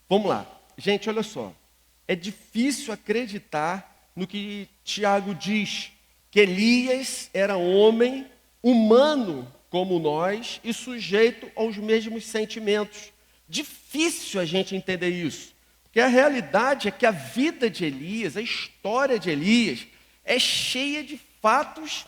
Vamos lá. Gente, olha só. É difícil acreditar no que Tiago diz, que Elias era homem, humano como nós e sujeito aos mesmos sentimentos. Difícil a gente entender isso. Porque a realidade é que a vida de Elias, a história de Elias, é cheia de fatos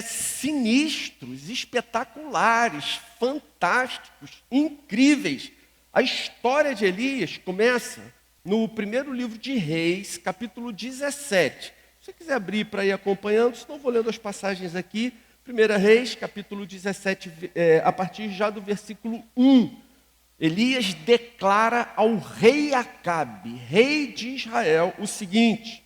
sinistros, espetaculares, fantásticos, incríveis. A história de Elias começa no primeiro livro de Reis, capítulo 17. Se você quiser abrir para ir acompanhando, senão eu vou lendo as passagens aqui. 1 Reis, capítulo 17, a partir já do versículo 1. Elias declara ao rei Acabe, rei de Israel, o seguinte: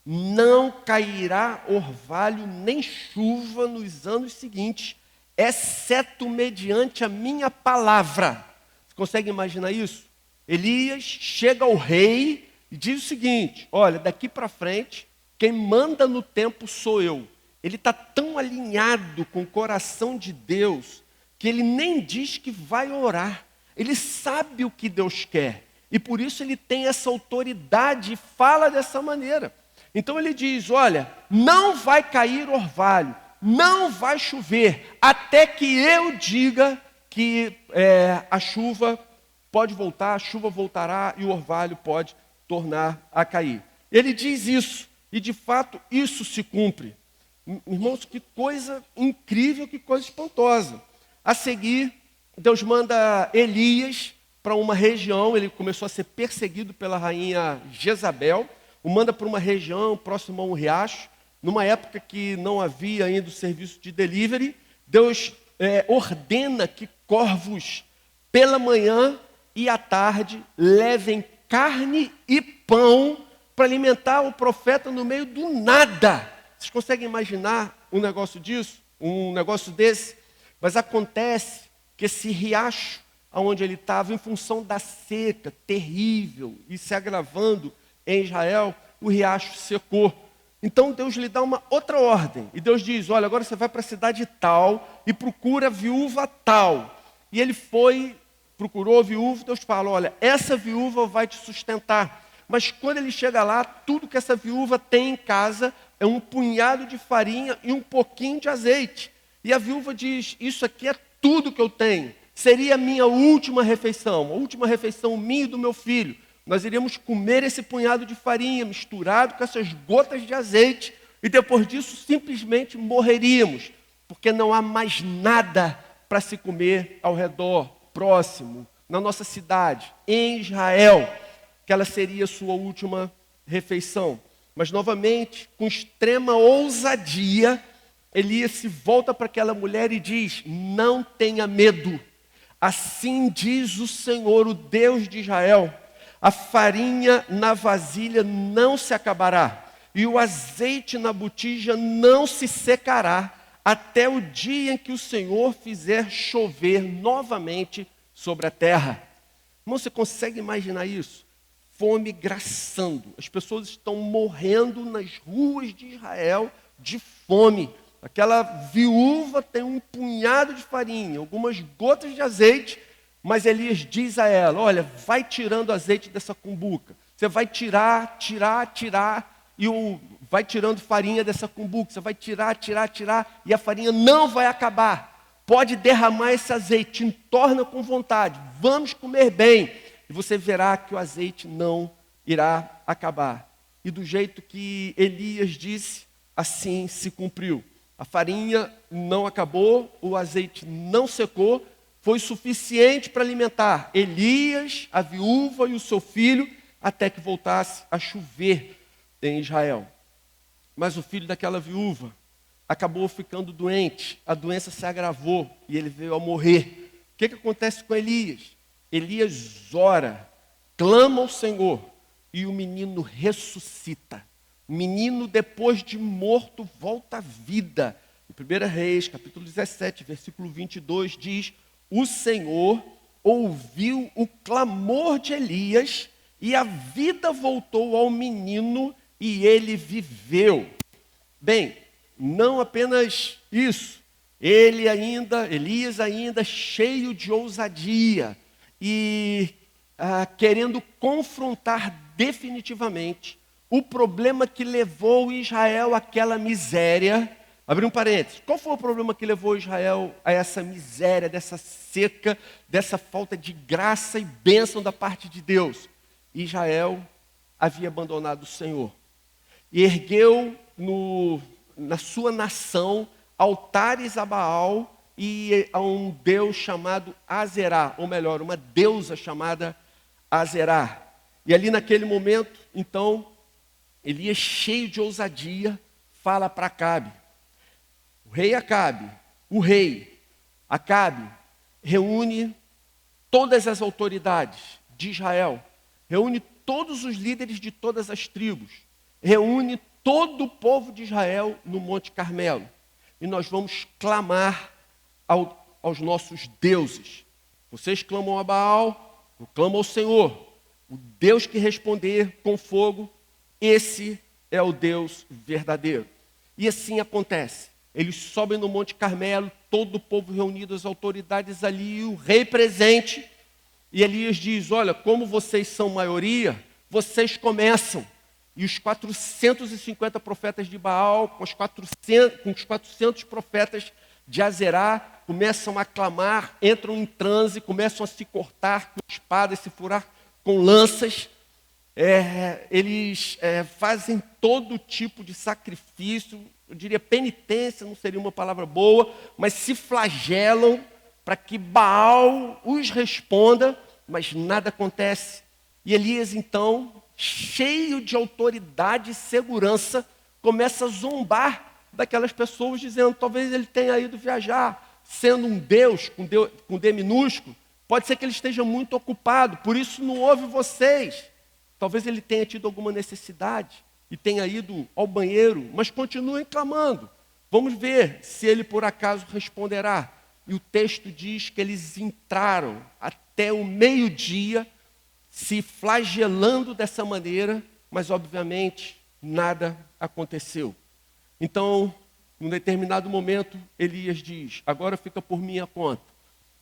não cairá orvalho nem chuva nos anos seguintes, exceto mediante a minha palavra. Você consegue imaginar isso? Elias chega ao rei e diz o seguinte: olha, daqui para frente, quem manda no tempo sou eu. Ele está tão alinhado com o coração de Deus, que ele nem diz que vai orar. Ele sabe o que Deus quer. E por isso ele tem essa autoridade e fala dessa maneira. Então ele diz: olha, não vai cair orvalho, não vai chover, até que eu diga que a chuva pode voltar, a chuva voltará e o orvalho pode tornar a cair. Ele diz isso, e de fato isso se cumpre. Irmãos, que coisa incrível, que coisa espantosa. A seguir, Deus manda Elias para uma região, ele começou a ser perseguido pela rainha Jezabel, o manda para uma região próxima a um riacho, numa época que não havia ainda o serviço de delivery. Deus ordena que corvos pela manhã e à tarde levem carne e pão para alimentar o profeta no meio do nada. Vocês conseguem imaginar um negócio disso? Um negócio desse? Mas acontece que esse riacho onde ele estava, em função da seca terrível e se agravando em Israel, o riacho secou. Então Deus lhe dá uma outra ordem. E Deus diz: olha, agora você vai para a cidade tal e procura a viúva tal. E ele foi, procurou a viúva. Deus fala: olha, essa viúva vai te sustentar. Mas quando ele chega lá, tudo que essa viúva tem em casa é um punhado de farinha e um pouquinho de azeite. E a viúva diz: isso aqui é tudo que eu tenho. Seria a minha última refeição, a última refeição minha e do meu filho. Nós iríamos comer esse punhado de farinha misturado com essas gotas de azeite e depois disso simplesmente morreríamos, porque não há mais nada para se comer ao redor, próximo, na nossa cidade, em Israel, que ela seria a sua última refeição. Mas novamente, com extrema ousadia, Elias se volta para aquela mulher e diz: não tenha medo, assim diz o Senhor, o Deus de Israel, a farinha na vasilha não se acabará, e o azeite na botija não se secará, até o dia em que o Senhor fizer chover novamente sobre a terra. Irmão, você consegue imaginar isso? Fome graçando, as pessoas estão morrendo nas ruas de Israel de fome. Aquela viúva tem um punhado de farinha, algumas gotas de azeite, mas Elias diz a ela: olha, vai tirando azeite dessa cumbuca. Você vai tirar, e vai tirando farinha dessa cumbuca. Você vai tirar, e a farinha não vai acabar. Pode derramar esse azeite, entorna com vontade. Vamos comer bem. E você verá que o azeite não irá acabar. E do jeito que Elias disse, assim se cumpriu. A farinha não acabou, o azeite não secou, foi suficiente para alimentar Elias, a viúva e o seu filho, até que voltasse a chover em Israel. Mas o filho daquela viúva acabou ficando doente, a doença se agravou e ele veio a morrer. O que acontece com Elias? Elias ora, clama ao Senhor e o menino ressuscita. O menino, depois de morto, volta à vida. Em 1 Reis, capítulo 17, versículo 22, diz: o Senhor ouviu o clamor de Elias e a vida voltou ao menino e ele viveu. Bem, não apenas isso, Elias ainda cheio de ousadia e querendo confrontar definitivamente o problema que levou Israel àquela miséria. Abri um parênteses. Qual foi o problema que levou Israel a essa miséria, dessa seca, dessa falta de graça e bênção da parte de Deus? Israel havia abandonado o Senhor e ergueu na sua nação altares a Baal e a um Deus chamado Azerá, ou melhor, uma deusa chamada Azerá. E ali naquele momento, então, Elias, cheio de ousadia, fala para Acabe. O rei Acabe, reúne todas as autoridades de Israel, reúne todos os líderes de todas as tribos, reúne todo o povo de Israel no Monte Carmelo. E nós vamos clamar aos nossos deuses. Vocês clamam a Baal, eu clamo ao Senhor. O Deus que responder com fogo, esse é o Deus verdadeiro. E assim acontece. Eles sobem no Monte Carmelo, todo o povo reunido, as autoridades ali, e o rei presente. E Elias diz, olha, como vocês são maioria, vocês começam. E os 450 profetas de Baal, com os 400 profetas de Azerá, começam a clamar, entram em transe, começam a se cortar com espadas, se furar com lanças. Eles fazem todo tipo de sacrifício, eu diria penitência, não seria uma palavra boa, mas se flagelam para que Baal os responda, mas nada acontece. E Elias, então, cheio de autoridade e segurança, começa a zombar daquelas pessoas, dizendo, talvez ele tenha ido viajar, sendo um Deus, com D minúsculo, pode ser que ele esteja muito ocupado, por isso não ouve vocês. Talvez ele tenha tido alguma necessidade e tenha ido ao banheiro, mas continuem clamando. Vamos ver se ele por acaso responderá. E o texto diz que eles entraram até o meio-dia, se flagelando dessa maneira, mas obviamente nada aconteceu. Então, num determinado momento, Elias diz, agora fica por minha conta.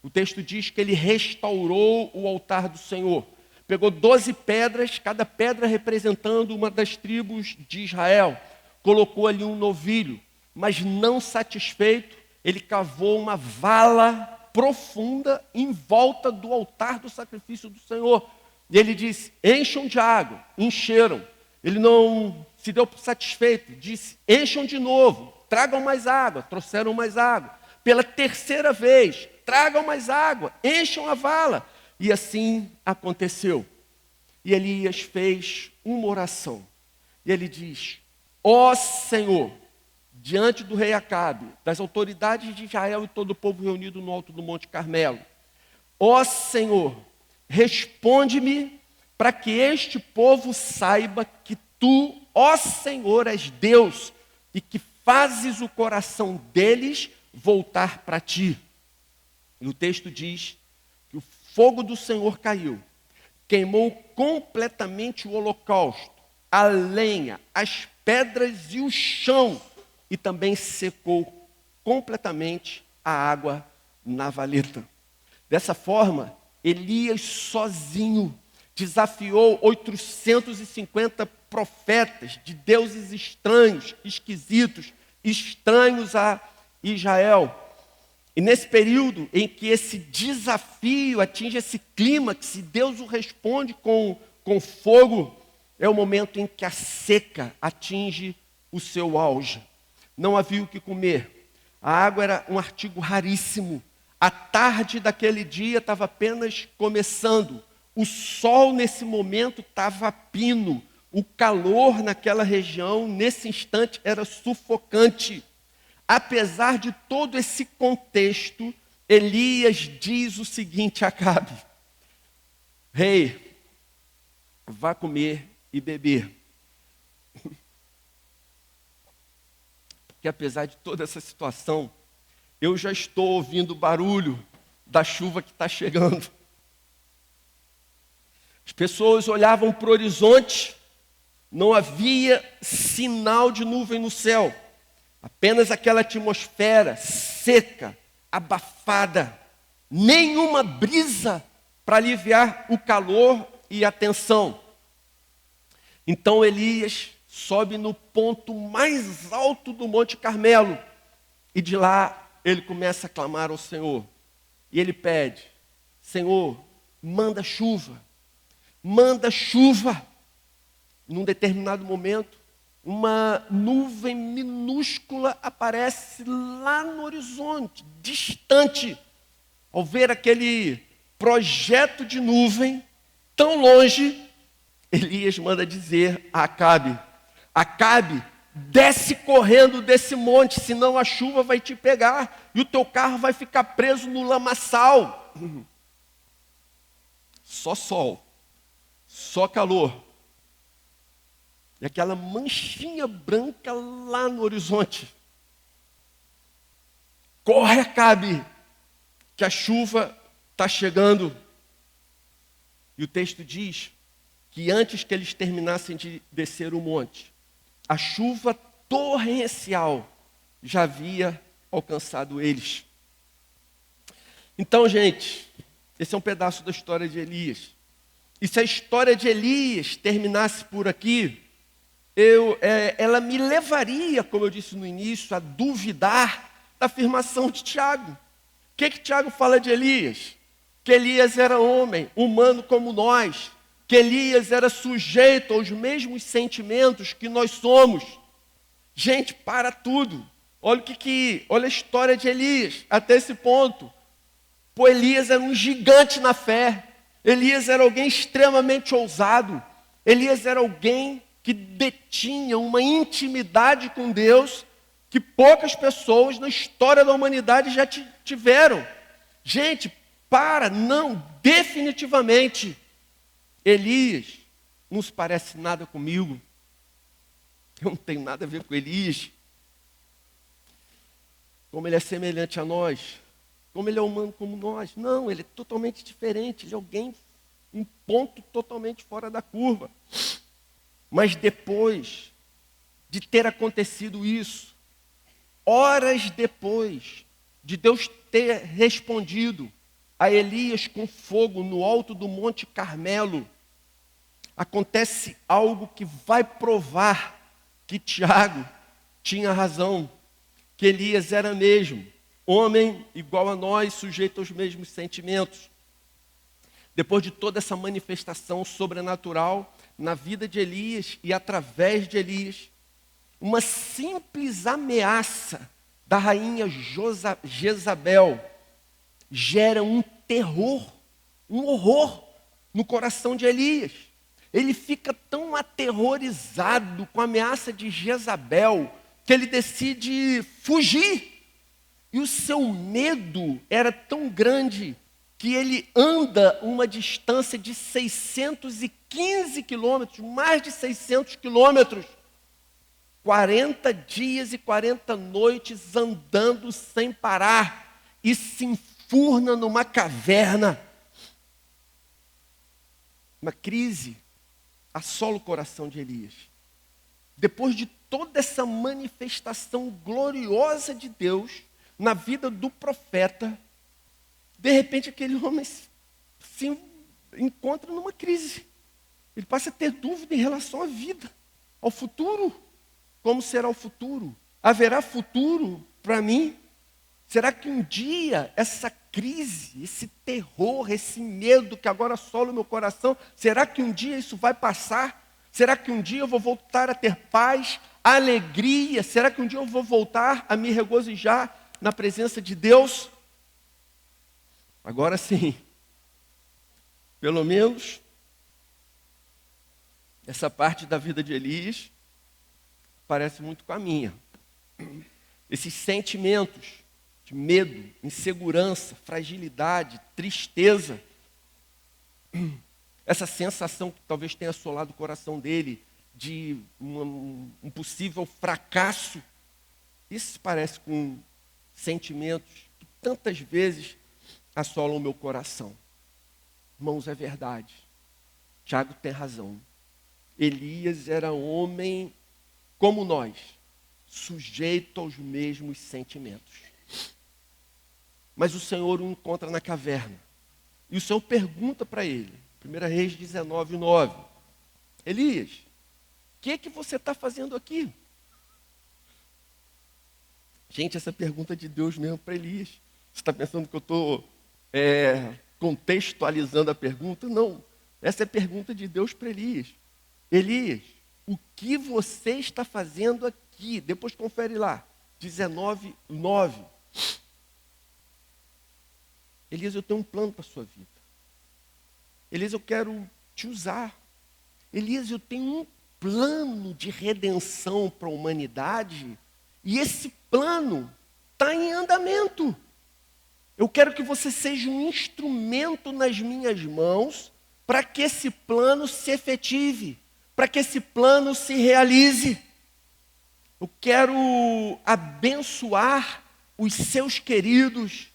O texto diz que ele restaurou o altar do Senhor. Pegou 12 pedras, cada pedra representando uma das tribos de Israel. Colocou ali um novilho, mas não satisfeito, ele cavou uma vala profunda em volta do altar do sacrifício do Senhor. E ele disse, encham de água. Encheram. Ele não se deu por satisfeito. Disse, encham de novo. Tragam mais água. Trouxeram mais água. Pela terceira vez, tragam mais água. Encham a vala. E assim aconteceu. E Elias fez uma oração. E ele diz, ó Senhor, diante do rei Acabe, das autoridades de Israel e todo o povo reunido no alto do Monte Carmelo, ó Senhor, responde-me para que este povo saiba que tu, ó Senhor, és Deus e que fazes o coração deles voltar para ti. E o texto diz que o fogo do Senhor caiu, queimou completamente o holocausto, a lenha, as pedras e o chão, e também secou completamente a água na valeta. Dessa forma, Elias sozinho desafiou 850 profetas de deuses estranhos, esquisitos, estranhos a Israel. E nesse período em que esse desafio atinge esse clímax, se Deus o responde com fogo, é o momento em que a seca atinge o seu auge. Não havia o que comer. A água era um artigo raríssimo. A tarde daquele dia estava apenas começando. O sol nesse momento estava a pino. O calor naquela região, nesse instante, era sufocante. Apesar de todo esse contexto, Elias diz o seguinte a Acabe: rei, vá comer e beber. Porque apesar de toda essa situação, eu já estou ouvindo o barulho da chuva que está chegando. As pessoas olhavam para o horizonte, não havia sinal de nuvem no céu. Apenas aquela atmosfera seca, abafada, nenhuma brisa para aliviar o calor e a tensão. Então Elias sobe no ponto mais alto do Monte Carmelo e de lá ele começa a clamar ao Senhor. E ele pede: Senhor, manda chuva. Manda chuva. Num determinado momento, uma nuvem minúscula aparece lá no horizonte, distante. Ao ver aquele projeto de nuvem tão longe, Elias manda dizer a Acabe: Acabe, desce correndo desse monte, senão a chuva vai te pegar e o teu carro vai ficar preso no lamaçal. Só sol, só calor. E aquela manchinha branca lá no horizonte. Corre, Acabe, que a chuva está chegando. E o texto diz que antes que eles terminassem de descer o monte, a chuva torrencial já havia alcançado eles. Então, gente, esse é um pedaço da história de Elias. E se a história de Elias terminasse por aqui, ela me levaria, como eu disse no início, a duvidar da afirmação de Tiago. O que Tiago fala de Elias? Que Elias era homem, humano como nós. Que Elias era sujeito aos mesmos sentimentos que nós somos. Gente, para tudo. Olha a história de Elias até esse ponto. Pô, Elias era um gigante na fé. Elias era alguém extremamente ousado. Elias era alguém que detinha uma intimidade com Deus que poucas pessoas na história da humanidade já tiveram. Gente, definitivamente, Elias não se parece nada comigo. Eu não tenho nada a ver com Elias. Como ele é semelhante a nós, como ele é humano como nós. Não, ele é totalmente diferente, ele é alguém, um ponto totalmente fora da curva. Mas depois de ter acontecido isso, horas depois de Deus ter respondido a Elias com fogo no alto do Monte Carmelo, acontece algo que vai provar que Tiago tinha razão, que Elias era mesmo homem igual a nós, sujeito aos mesmos sentimentos. Depois de toda essa manifestação sobrenatural na vida de Elias e através de Elias, uma simples ameaça da rainha Jezabel gera um terror, um horror no coração de Elias. Ele fica tão aterrorizado com a ameaça de Jezabel que ele decide fugir. E o seu medo era tão grande que ele anda uma distância de 615 quilômetros, mais de 600 quilômetros, 40 dias e 40 noites andando sem parar e se enfurna numa caverna. Uma crise assola o coração de Elias. Depois de toda essa manifestação gloriosa de Deus na vida do profeta, de repente aquele homem se encontra numa crise. Ele passa a ter dúvida em relação à vida, ao futuro. Como será o futuro? Haverá futuro para mim? Será que um dia essa crise, esse terror, esse medo que agora assola o meu coração, será que um dia isso vai passar? Será que um dia eu vou voltar a ter paz, alegria? Será que um dia eu vou voltar a me regozijar na presença de Deus? Agora sim, pelo menos, essa parte da vida de Elias parece muito com a minha. Esses sentimentos de medo, insegurança, fragilidade, tristeza, essa sensação que talvez tenha assolado o coração dele de um possível fracasso, isso parece com sentimentos que tantas vezes assolam o meu coração. Irmãos, é verdade. Tiago tem razão. Elias era homem como nós, sujeito aos mesmos sentimentos. Mas o Senhor o encontra na caverna. E o Senhor pergunta para ele, 1 Reis 19, 9, Elias, o que você está fazendo aqui? Gente, essa pergunta é de Deus mesmo para Elias. Você está pensando que eu estou contextualizando a pergunta? Não, essa é a pergunta de Deus para Elias. Elias, o que você está fazendo aqui? Depois confere lá, 19, 9. Elias, eu tenho um plano para a sua vida. Elias, eu quero te usar. Elias, eu tenho um plano de redenção para a humanidade e esse plano está em andamento. Eu quero que você seja um instrumento nas minhas mãos para que esse plano se efetive, para que esse plano se realize. Eu quero abençoar os seus queridos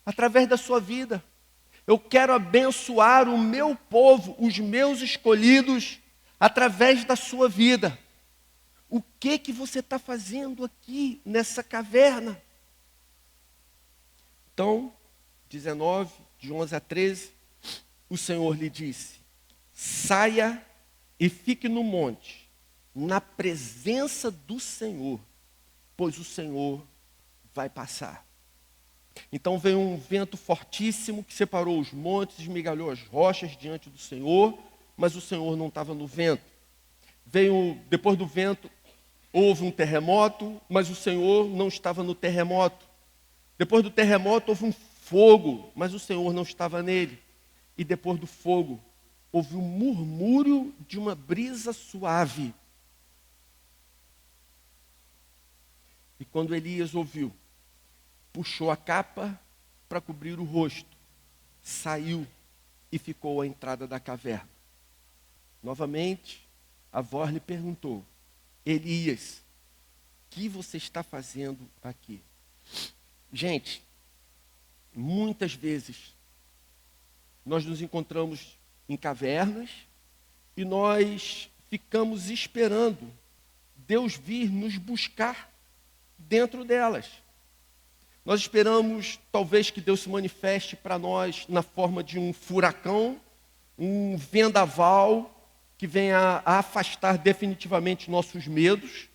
através da sua vida. Eu quero abençoar o meu povo, os meus escolhidos, através da sua vida. O que você está fazendo aqui nessa caverna? Então, 19, de 11 a 13, o Senhor lhe disse, saia e fique no monte, na presença do Senhor, pois o Senhor vai passar. Então veio um vento fortíssimo que separou os montes, esmigalhou as rochas diante do Senhor, mas o Senhor não estava no vento. Depois do vento, houve um terremoto, mas o Senhor não estava no terremoto. Depois do terremoto, houve um fogo, mas o Senhor não estava nele. E depois do fogo, houve um murmúrio de uma brisa suave. E quando Elias ouviu, puxou a capa para cobrir o rosto, saiu e ficou à entrada da caverna. Novamente, a voz lhe perguntou, Elias, o que você está fazendo aqui? Gente, muitas vezes nós nos encontramos em cavernas e nós ficamos esperando Deus vir nos buscar dentro delas. Nós esperamos, talvez, que Deus se manifeste para nós na forma de um furacão, um vendaval, que venha a afastar definitivamente nossos medos.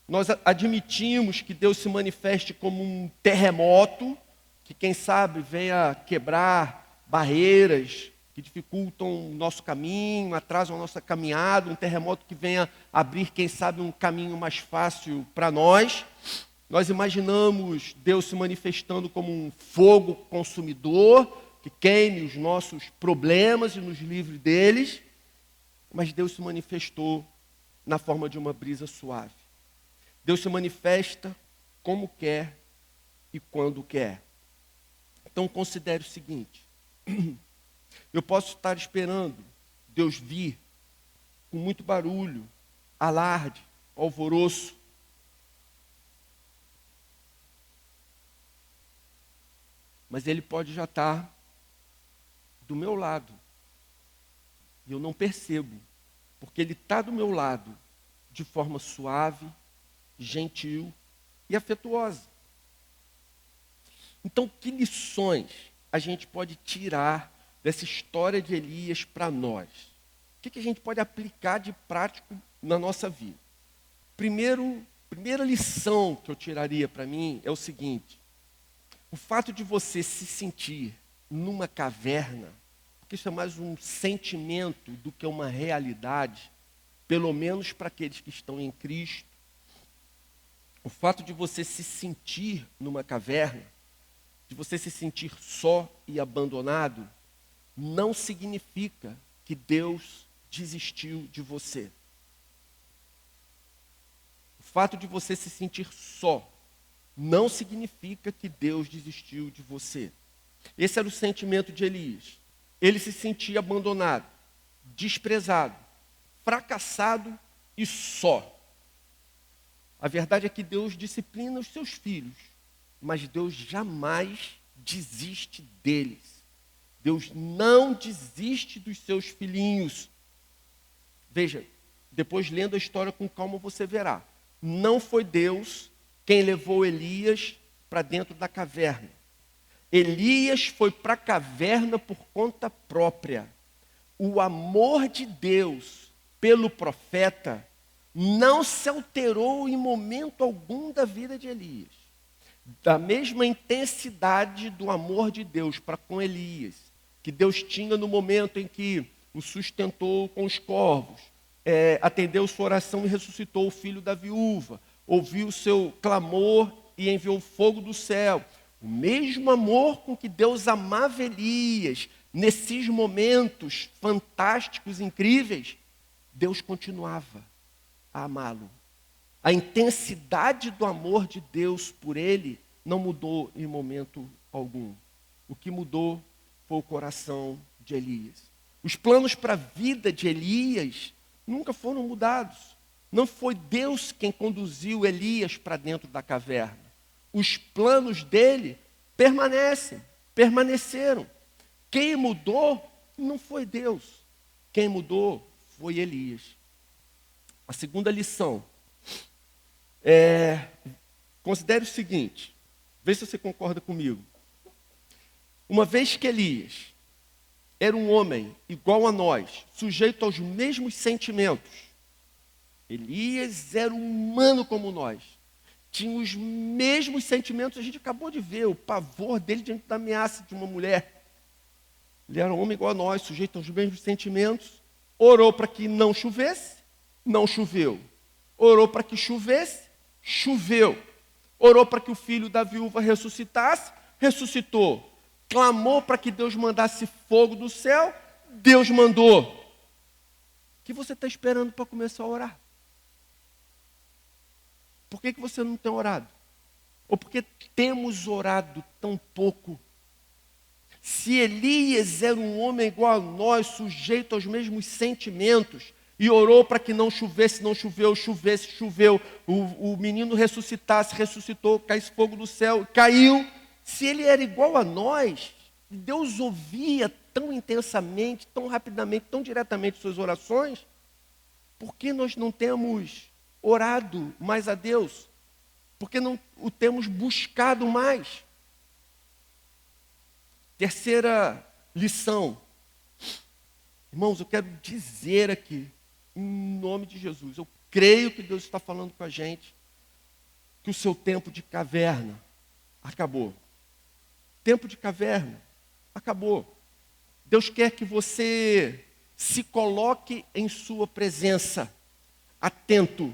Nós admitimos que Deus se manifeste como um terremoto, que, quem sabe, venha quebrar barreiras que dificultam o nosso caminho, atrasam a nossa caminhada, um terremoto que venha abrir, quem sabe, um caminho mais fácil para nós. Nós imaginamos Deus se manifestando como um fogo consumidor, que queime os nossos problemas e nos livre deles, mas Deus se manifestou na forma de uma brisa suave. Deus se manifesta como quer e quando quer. Então considere o seguinte, eu posso estar esperando Deus vir com muito barulho, alarde, alvoroço, mas Ele pode já estar do meu lado. E eu não percebo, porque Ele está do meu lado de forma suave, gentil e afetuosa. Então, que lições a gente pode tirar dessa história de Elias para nós? O que a gente pode aplicar de prático na nossa vida? Primeira lição que eu tiraria para mim é o seguinte: o fato de você se sentir numa caverna, porque isso é mais um sentimento do que uma realidade, pelo menos para aqueles que estão em Cristo. O fato de você se sentir numa caverna, de você se sentir só e abandonado, não significa que Deus desistiu de você. O fato de você se sentir só não significa que Deus desistiu de você. Esse era o sentimento de Elias. Ele se sentia abandonado, desprezado, fracassado e só. A verdade é que Deus disciplina os seus filhos, mas Deus jamais desiste deles. Deus não desiste dos seus filhinhos. Veja, depois lendo a história com calma você verá. Não foi Deus quem levou Elias para dentro da caverna. Elias foi para a caverna por conta própria. O amor de Deus pelo profeta não se alterou em momento algum da vida de Elias. Da mesma intensidade do amor de Deus para com Elias, que Deus tinha no momento em que o sustentou com os corvos, atendeu sua oração e ressuscitou o filho da viúva, ouviu o seu clamor e enviou fogo do céu. O mesmo amor com que Deus amava Elias, nesses momentos fantásticos, incríveis, Deus continuava a amá-lo. A intensidade do amor de Deus por ele não mudou em momento algum. O que mudou foi o coração de Elias. Os planos para a vida de Elias nunca foram mudados. Não foi Deus quem conduziu Elias para dentro da caverna. Os planos dele permaneceram. Quem mudou não foi Deus. Quem mudou foi Elias. A segunda lição considere o seguinte, vê se você concorda comigo. Uma vez que Elias era um homem igual a nós, sujeito aos mesmos sentimentos, Elias era humano como nós, tinha os mesmos sentimentos, a gente acabou de ver o pavor dele diante da ameaça de uma mulher. Ele era um homem igual a nós, sujeito aos mesmos sentimentos, orou para que não chovesse, não choveu. Orou para que chovesse, choveu. Orou para que o filho da viúva ressuscitasse, ressuscitou. Clamou para que Deus mandasse fogo do céu, Deus mandou. O que você está esperando para começar a orar? Por que você não tem orado? Ou porque temos orado tão pouco? Se Elias era um homem igual a nós, sujeito aos mesmos sentimentos, e orou para que não chovesse, não choveu, chovesse, choveu, o menino ressuscitasse, ressuscitou, caísse fogo do céu, caiu. Se ele era igual a nós, Deus ouvia tão intensamente, tão rapidamente, tão diretamente suas orações, por que nós não temos orado mais a Deus? Por que não o temos buscado mais? Terceira lição. Irmãos, eu quero dizer aqui, em nome de Jesus, eu creio que Deus está falando com a gente, que o seu tempo de caverna acabou. Tempo de caverna acabou. Deus quer que você se coloque em sua presença, atento.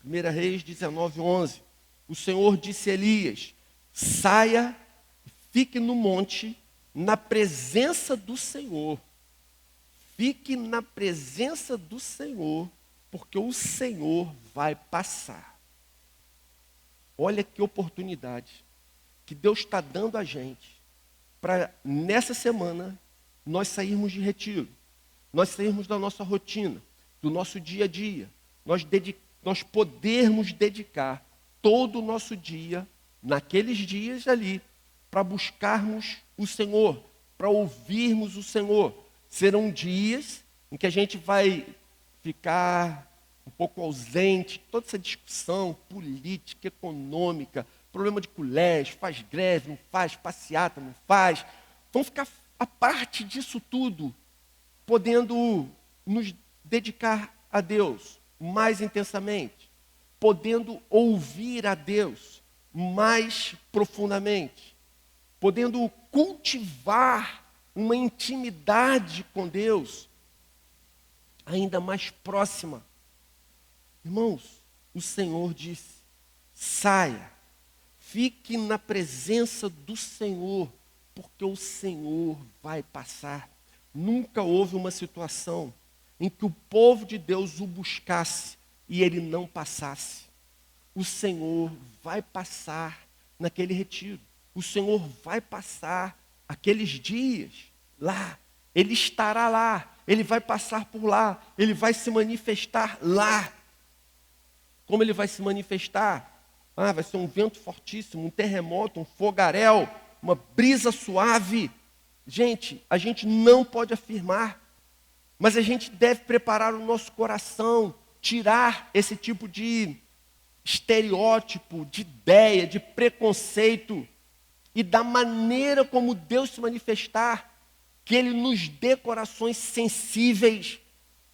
1 Reis 19:11. O Senhor disse a Elias: saia, fique no monte, na presença do Senhor. Fique na presença do Senhor, porque o Senhor vai passar. Olha que oportunidade que Deus está dando a gente para, nessa semana, nós sairmos de retiro, nós sairmos da nossa rotina, do nosso dia a dia, nós podermos dedicar todo o nosso dia, naqueles dias ali, para buscarmos o Senhor, para ouvirmos o Senhor. Serão dias em que a gente vai ficar um pouco ausente, toda essa discussão política, econômica, problema de colégio, faz greve, não faz, passeata, não faz. Vamos ficar a parte disso tudo, podendo nos dedicar a Deus mais intensamente, podendo ouvir a Deus mais profundamente, podendo cultivar uma intimidade com Deus ainda mais próxima. Irmãos, o Senhor disse: saia, fique na presença do Senhor, porque o Senhor vai passar. Nunca houve uma situação em que o povo de Deus o buscasse e ele não passasse. O Senhor vai passar naquele retiro. O Senhor vai passar aqueles dias lá. Ele estará lá. Ele vai passar por lá. Ele vai se manifestar lá. Como ele vai se manifestar? Vai ser um vento fortíssimo, um terremoto, um fogaréu, uma brisa suave. Gente, a gente não pode afirmar, mas a gente deve preparar o nosso coração, tirar esse tipo de estereótipo, de ideia, de preconceito e da maneira como Deus se manifestar, que Ele nos dê corações sensíveis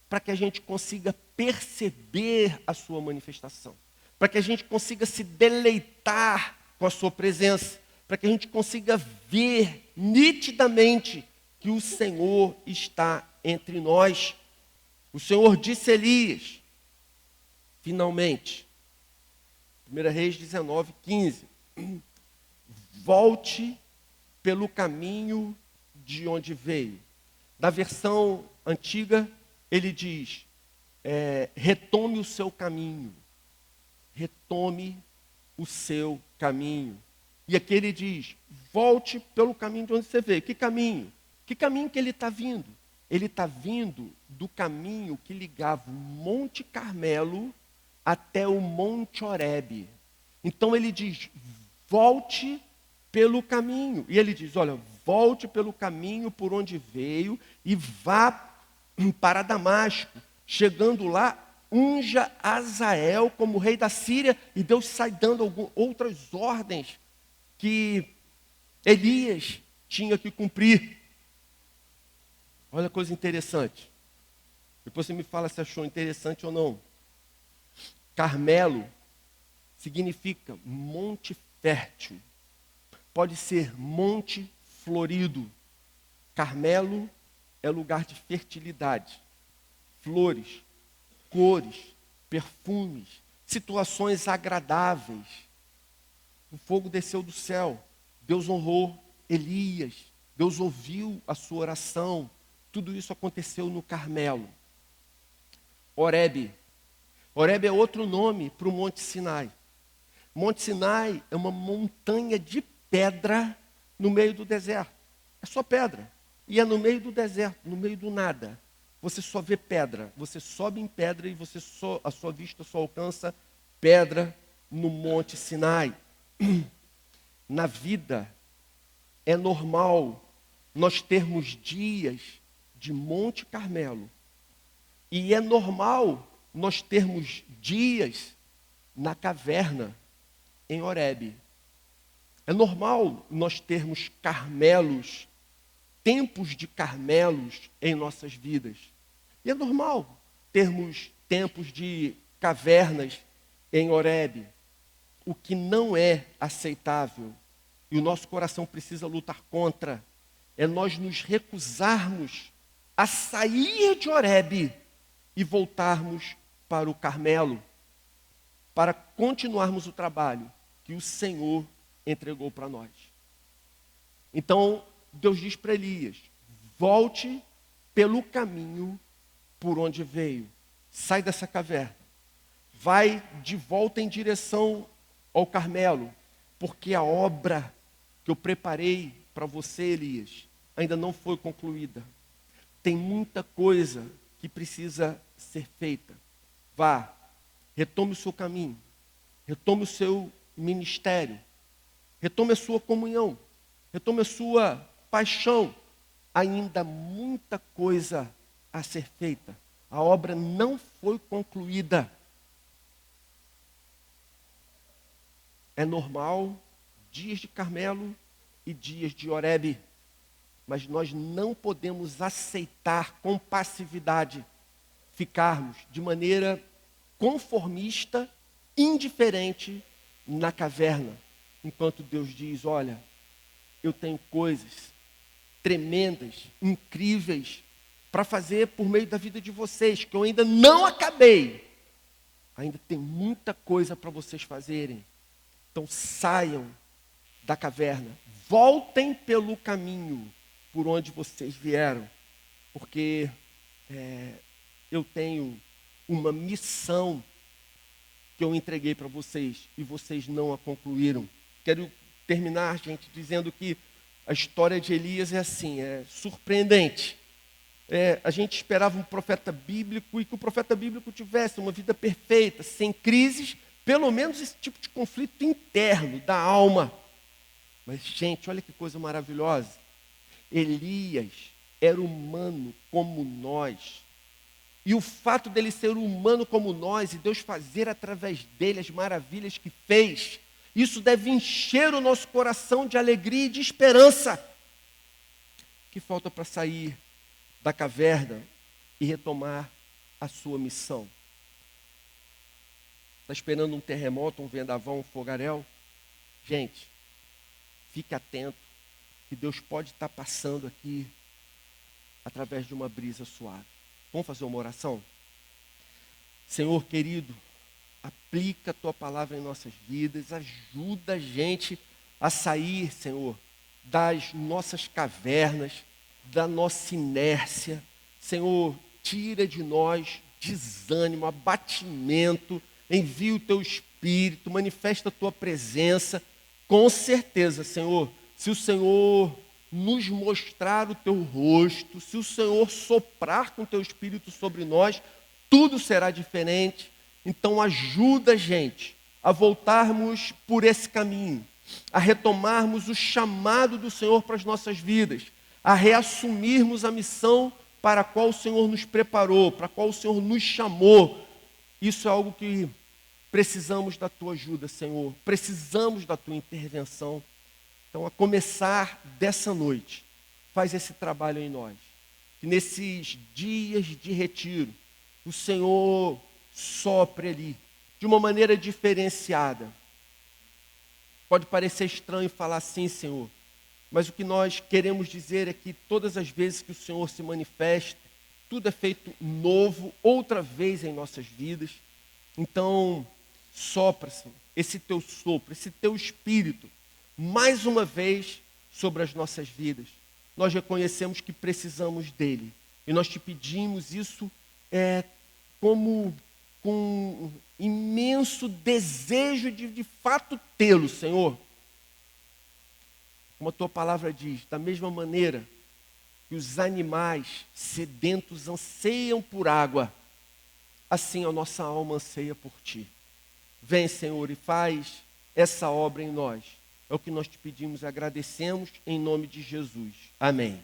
para que a gente consiga perceber a sua manifestação, para que a gente consiga se deleitar com a sua presença, para que a gente consiga ver nitidamente que o Senhor está entre nós. O Senhor disse a Elias, finalmente, 1 Reis 19, 15, volte pelo caminho de onde veio. Na versão antiga, ele diz, retome o seu caminho. Retome o seu caminho. E aqui ele diz, volte pelo caminho de onde você veio. Que caminho? Que caminho que ele está vindo? Ele está vindo do caminho que ligava o Monte Carmelo até o Monte Horebe. Então ele diz, volte pelo caminho. E ele diz, olha, volte pelo caminho por onde veio e vá para Damasco. Chegando lá, unja Azael como rei da Síria. E Deus sai dando outras ordens que Elias tinha que cumprir. Olha a coisa interessante. Depois você me fala se achou interessante ou não. Carmelo significa monte fértil. Pode ser monte florido. Carmelo é lugar de fertilidade. Flores, cores, perfumes, situações agradáveis. O fogo desceu do céu. Deus honrou Elias. Deus ouviu a sua oração. Tudo isso aconteceu no Carmelo. Horebe. Horebe é outro nome para o Monte Sinai. Monte Sinai é uma montanha de pedra no meio do deserto. É só pedra. E é no meio do deserto, no meio do nada. Você só vê pedra. Você sobe em pedra e a sua vista só alcança pedra no Monte Sinai. Na vida, é normal nós termos dias de Monte Carmelo. E é normal nós termos dias na caverna, em Horebe. É normal nós termos Carmelos, tempos de Carmelos em nossas vidas. E é normal termos tempos de cavernas em Horebe. O que não é aceitável, e o nosso coração precisa lutar contra, é nós nos recusarmos a sair de Horebe e voltarmos para o Carmelo, para continuarmos o trabalho que o Senhor entregou para nós. Então, Deus diz para Elias, volte pelo caminho por onde veio. Sai dessa caverna. Vai de volta em direção ao Carmelo, porque a obra que eu preparei para você, Elias, ainda não foi concluída. Tem muita coisa que precisa ser feita. Vá, retome o seu caminho, retome o seu ministério, retome a sua comunhão, retome a sua paixão. Ainda muita coisa a ser feita. A obra não foi concluída. É normal, dias de Carmelo e dias de Horebe. Mas nós não podemos aceitar com passividade ficarmos de maneira conformista, indiferente na caverna. Enquanto Deus diz, olha, eu tenho coisas tremendas, incríveis, para fazer por meio da vida de vocês, que eu ainda não acabei. Ainda tem muita coisa para vocês fazerem. Então saiam da caverna, voltem pelo caminho por onde vocês vieram, porque eu tenho uma missão que eu entreguei para vocês e vocês não a concluíram. Quero terminar, gente, dizendo que a história de Elias é assim, é surpreendente. A gente esperava um profeta bíblico e que o profeta bíblico tivesse uma vida perfeita, sem crises, pelo menos esse tipo de conflito interno da alma. Mas, gente, olha que coisa maravilhosa. Elias era humano como nós. E o fato dele ser humano como nós e Deus fazer através dele as maravilhas que fez, Isso deve encher o nosso coração de alegria e de esperança. O que falta para sair da caverna e retomar a sua missão? Está esperando um terremoto, um vendaval, um fogaréu? Gente, fique atento, que Deus pode estar passando aqui através de uma brisa suave. Vamos fazer uma oração? Senhor querido, aplica a Tua palavra em nossas vidas, ajuda a gente a sair, Senhor, das nossas cavernas, da nossa inércia. Senhor, tira de nós desânimo, abatimento, envia o Teu Espírito, manifesta a Tua presença. Com certeza, Senhor, se o Senhor nos mostrar o Teu rosto, se o Senhor soprar com o Teu Espírito sobre nós, tudo será diferente. Então ajuda a gente a voltarmos por esse caminho, a retomarmos o chamado do Senhor para as nossas vidas, a reassumirmos a missão para a qual o Senhor nos preparou, para a qual o Senhor nos chamou. Isso é algo que precisamos da Tua ajuda, Senhor, precisamos da Tua intervenção. Então, a começar dessa noite, faz esse trabalho em nós, que nesses dias de retiro, o Senhor sopre ali, de uma maneira diferenciada. Pode parecer estranho falar assim, Senhor, mas o que nós queremos dizer é que todas as vezes que o Senhor se manifesta, tudo é feito novo, outra vez em nossas vidas. Então, sopra, Senhor, esse Teu sopro, esse Teu Espírito, mais uma vez sobre as nossas vidas. Nós reconhecemos que precisamos dEle, e nós Te pedimos isso como com um imenso desejo de fato tê-lo, Senhor. Como a Tua palavra diz, da mesma maneira que os animais sedentos anseiam por água, assim a nossa alma anseia por Ti. Vem, Senhor, e faz essa obra em nós. É o que nós Te pedimos e agradecemos em nome de Jesus. Amém.